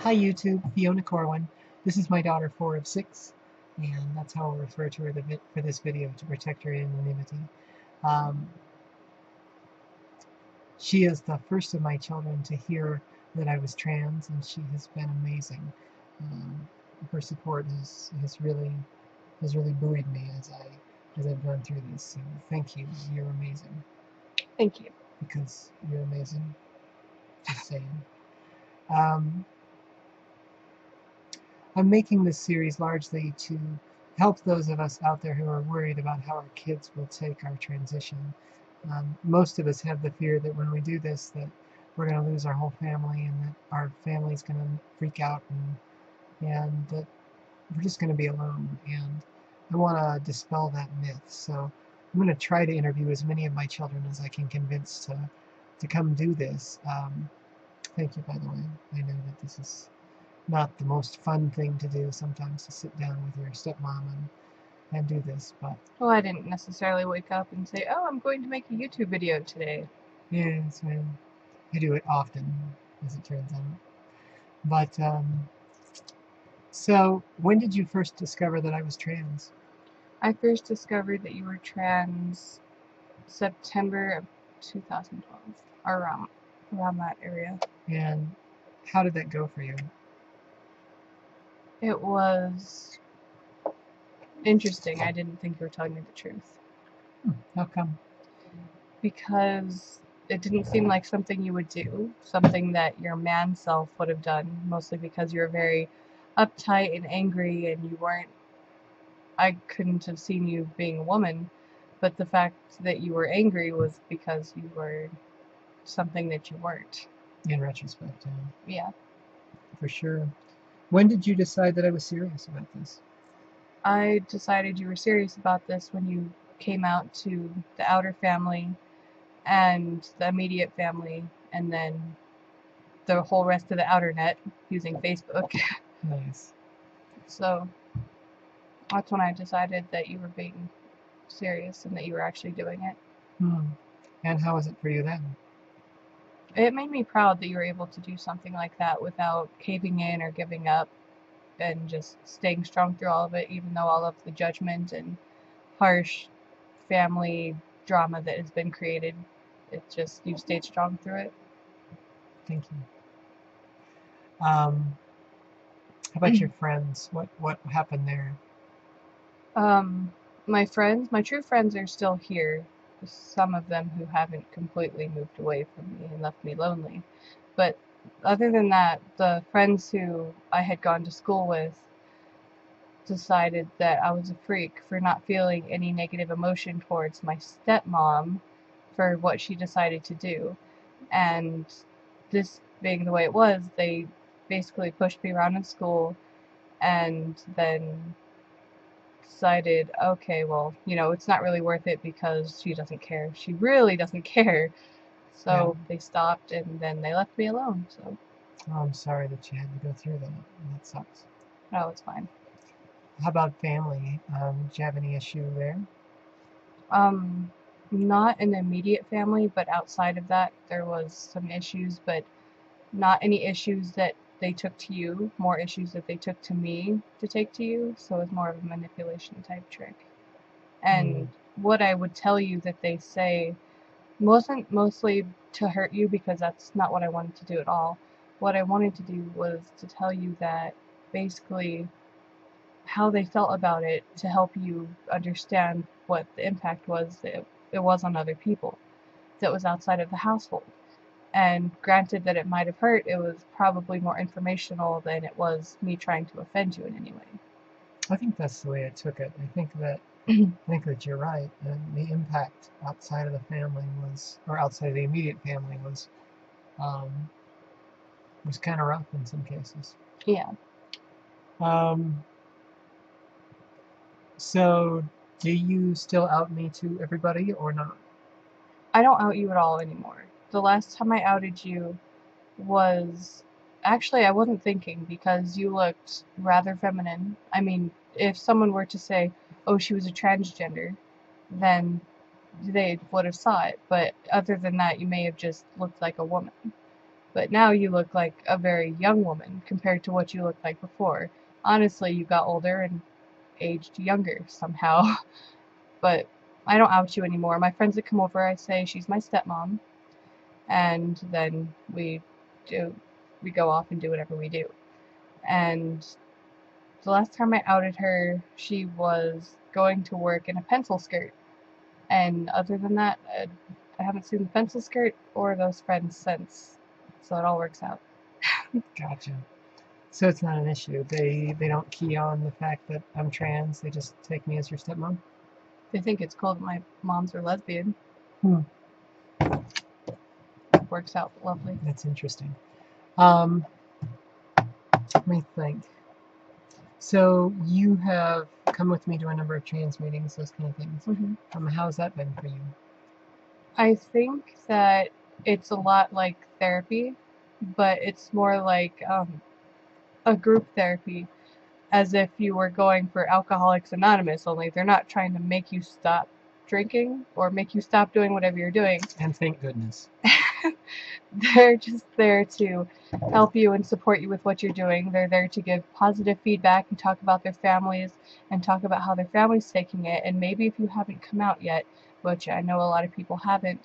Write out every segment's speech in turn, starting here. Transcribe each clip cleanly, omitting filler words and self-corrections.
Hi YouTube, Fiona Corwin. This is my daughter 4 of 6, and that's how I'll refer to her for this video to protect her anonymity. Um, she is the first of my children to hear that I was trans, and she has been amazing. Um, Her support has really buoyed me as I've gone through this. So thank you. You're amazing Thank you. because you're amazing. Just saying. Um, I'm making this series largely to help those of us out there who are worried about how our kids will take our transition. Most of us have the fear that when we do this, that we're going to lose our whole family and that our family's going to freak out and that we're just going to be alone. And I want to dispel that myth. So I'm going to try to interview as many of my children as I can convince to come do this. Thank you, by the way. I know that this is not the most fun thing to do sometimes, to sit down with your stepmom and do this, but Well, I didn't necessarily wake up and say, oh, I'm going to make a YouTube video today. yeah, well, I do it often, as it turns out. But so when did you first discover that I was trans? I first discovered that you were trans September of 2012, or around that area. And how did that go for you? It was interesting. I didn't think you were telling me the truth. How come? Because it didn't seem like something you would do, something that your man self would have done, mostly because you were very uptight and angry and you weren't, I couldn't have seen you being a woman, but the fact that you were angry was because you were something that you weren't. In retrospect, Yeah. for sure. When did you decide that I was serious about this? I decided you were serious about this when you came out to the outer family and the immediate family, and then the whole rest of the outer net using Facebook. Nice. So that's when I decided that you were being serious and that you were actually doing it. And how was it for you then? It made me proud that you were able to do something like that without caving in or giving up and just staying strong through all of it, even though all of the judgment and harsh family drama that has been created, you've stayed strong through it. Thank you. How about your friends? What happened there? My friends, my true friends are still here. Some of them who haven't completely moved away from me and left me lonely. But other than that, the friends who I had gone to school with decided that I was a freak for not feeling any negative emotion towards my stepmom for what she decided to do. And this being the way it was, they basically pushed me around in school and then decided, okay, well, it's not really worth it because she doesn't care. She really doesn't care. Yeah. So they stopped and then they left me alone. So, Oh, I'm sorry that you had to go through that. That sucks. no, it's fine. How about family? Did you have any issue there? Um, Not in the immediate family, but outside of that, there was some issues, but not any issues that they took to you, more issues that they took to me to take to you. So it was more of a manipulation type trick. And what I would tell you that they say wasn't mostly to hurt you because that's not what I wanted to do at all. What I wanted to do was to tell you that basically how they felt about it to help you understand what the impact was that it was on other people, that was outside of the household. And granted that it might have hurt, it was probably more informational than it was me trying to offend you in any way. I think that's the way I took it. I think that you're right. And the impact outside of the family or outside of the immediate family um, was kind of rough in some cases. Yeah. Um, so, do you still out me to everybody or not? I don't out you at all anymore. The last time I outed you was actually I wasn't thinking because you looked rather feminine. I mean, if someone were to say, "Oh, she was a transgender," then they would have saw it. But other than that, you may have just looked like a woman. But now you look like a very young woman compared to what you looked like before. Honestly, you got older and aged younger somehow. But I don't out you anymore. My friends that come over, I say she's my stepmom, and then we go off and do whatever we do. And the last time I outed her, she was going to work in a pencil skirt. And other than that, I haven't seen the pencil skirt or those friends since. So it all works out. Gotcha. So it's not an issue. They don't key on the fact that I'm trans. They just take me as your stepmom. They think it's cool that my moms are lesbian. Hmm. It works out lovely. That's interesting. Let me think. So you have come with me to a number of trans meetings, those kind of things. Mm-hmm. How's that been for you? I think that it's a lot like therapy, but it's more like a group therapy, as if you were going for Alcoholics Anonymous, only they're not trying to make you stop drinking or make you stop doing whatever you're doing. And thank goodness. They're just there to help you and support you with what you're doing. They're there to give positive feedback and talk about their families and talk about how their family's taking it. And maybe if you haven't come out yet, which I know a lot of people haven't,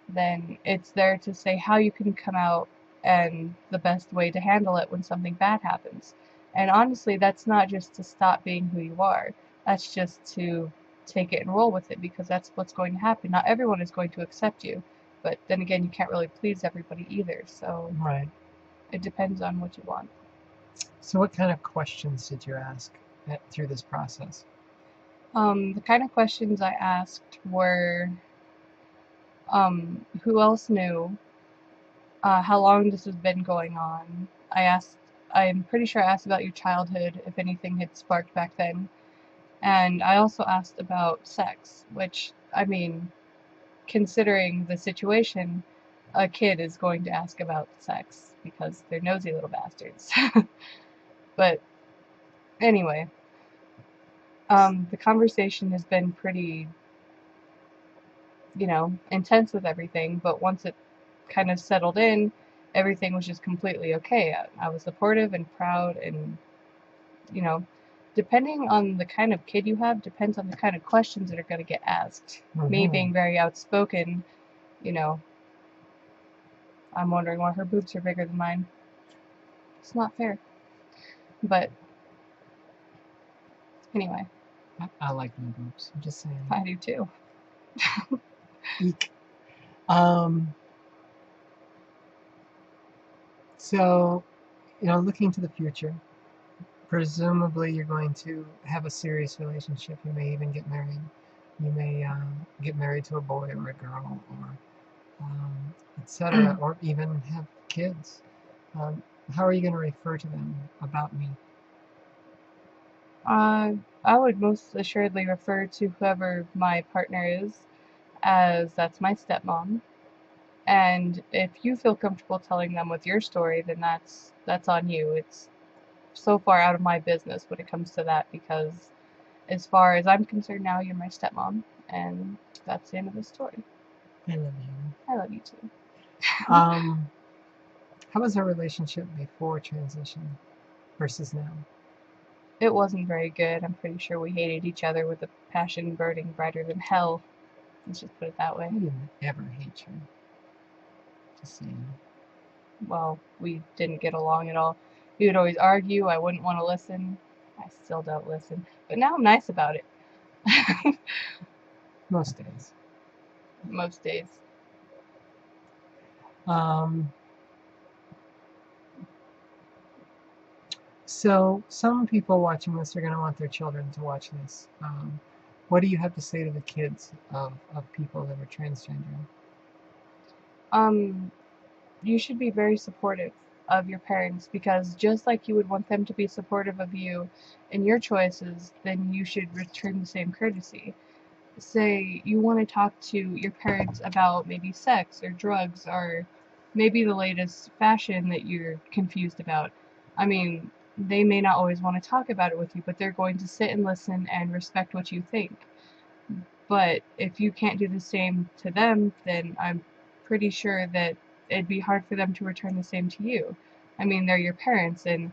then it's there to say how you can come out and the best way to handle it when something bad happens. And honestly, that's not just to stop being who you are. That's just to take it and roll with it, because that's what's going to happen. Not everyone is going to accept you. But then again, you can't really please everybody either, so right. It depends on what you want. So what kind of questions did you ask through this process? The kind of questions I asked were, who else knew? How long this has been going on? I'm pretty sure I asked about your childhood, if anything had sparked back then. And I also asked about sex, which, I mean, considering the situation, a kid is going to ask about sex because they're nosy little bastards. But anyway, the conversation has been pretty, intense with everything, but once it kind of settled in, everything was just completely okay. I was supportive and proud, and, depending on the kind of kid you have, depends on the kind of questions that are going to get asked. Mm-hmm. Me being very outspoken, I'm wondering why her boobs are bigger than mine. It's not fair. But anyway. I like my boobs. I'm just saying. I do too. Eek. So, looking to the future, presumably you're going to have a serious relationship. You may even get married. You may get married to a boy or a girl, or etc., or even have kids. How are you going to refer to them about me? I would most assuredly refer to whoever my partner is as that's my stepmom. And if you feel comfortable telling them with your story, then that's on you. It's so far out of my business when it comes to that, because as far as I'm concerned now, you're my stepmom, and that's the end of the story. I love you. I love you too. How was our relationship before transition versus now? It wasn't very good. I'm pretty sure we hated each other with a passion burning brighter than hell. Let's just put it that way. I didn't ever hate you. Just saying. Well, we didn't get along at all. We would always argue. I wouldn't want to listen. I still don't listen. But now I'm nice about it. Most days. Most days. So some people watching this are going to want their children to watch this. What do you have to say to the kids of people that are transgender? You should be very supportive of your parents, because just like you would want them to be supportive of you and your choices, then you should return the same courtesy. Say you want to talk to your parents about maybe sex or drugs or maybe the latest fashion that you're confused about. I mean, they may not always want to talk about it with you, but they're going to sit and listen and respect what you think. But if you can't do the same to them, then I'm pretty sure that it'd be hard for them to return the same to you. I mean, they're your parents, and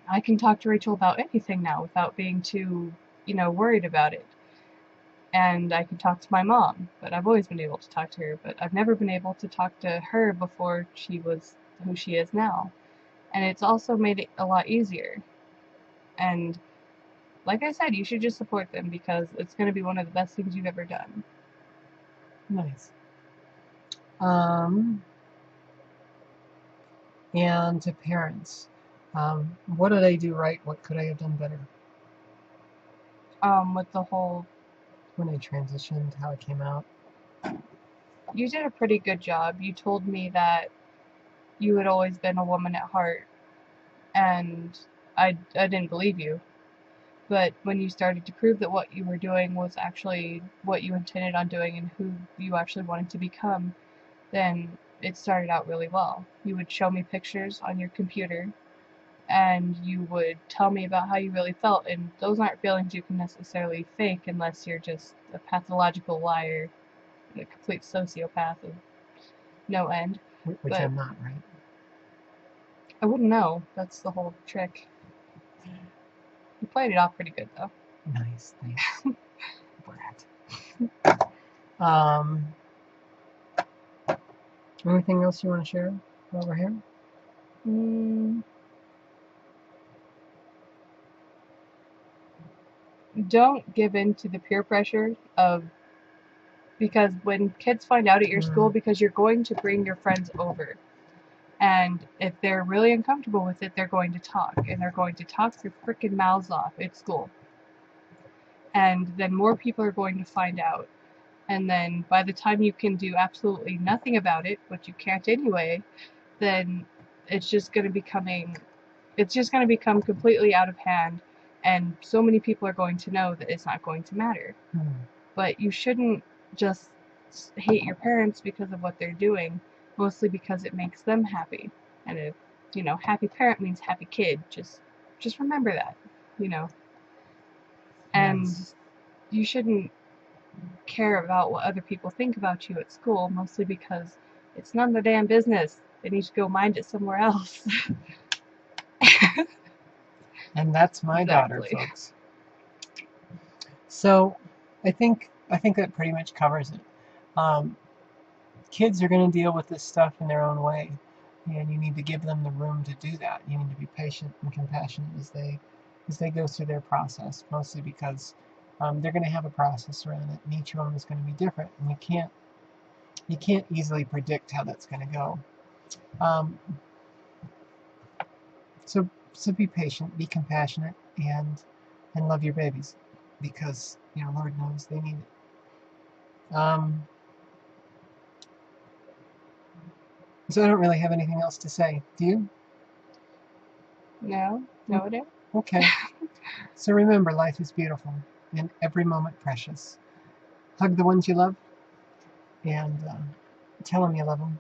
I can talk to Rachel about anything now without being too, worried about it. And I can talk to my mom, but I've always been able to talk to her, but I've never been able to talk to her before she was who she is now. And it's also made it a lot easier. And like I said, you should just support them because it's going to be one of the best things you've ever done. Nice. And to parents, what did I do right? What could I have done better? With the whole, When I transitioned, how it came out. you did a pretty good job. You told me that you had always been a woman at heart, and I didn't believe you. But when you started to prove that what you were doing was actually what you intended on doing and who you actually wanted to become, then it started out really well. You would show me pictures on your computer, and you would tell me about how you really felt, and those aren't feelings you can necessarily fake unless you're just a pathological liar and a complete sociopath of no end. Which But I'm not, right? I wouldn't know. That's the whole trick. You played it off pretty good, though. Nice, thanks. Brat. Anything else you want to share while we're here? Don't give in to the peer pressure of, because when kids find out at your school, because you're going to bring your friends over, and if they're really uncomfortable with it, they're going to talk, and they're going to talk their freaking mouths off at school. And then more people are going to find out, and then by the time you can do absolutely nothing about it, which you can't anyway, then it's just going to become completely out of hand, and so many people are going to know that it's not going to matter. But you shouldn't just hate your parents because of what they're doing, mostly because it makes them happy. And if, happy parent means happy kid, just remember that, And Nice. you shouldn't care about what other people think about you at school, mostly because it's none of their damn business. They need to go mind it somewhere else. And that's my daughter, folks. So I think that pretty much covers it. Kids are going to deal with this stuff in their own way, and you need to give them the room to do that. You need to be patient and compassionate as they go through their process, mostly because they're going to have a process around it, and each one is going to be different, and you can't easily predict how that's going to go. So be patient, be compassionate, and love your babies, because Lord knows they need it. So I don't really have anything else to say. Do you? No, I don't. Okay. So remember, life is beautiful and every moment precious. Hug the ones you love, and tell them you love them.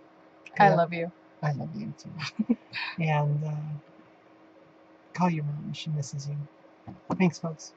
I love you. I love you too. And call your mom. She misses you. Thanks, folks.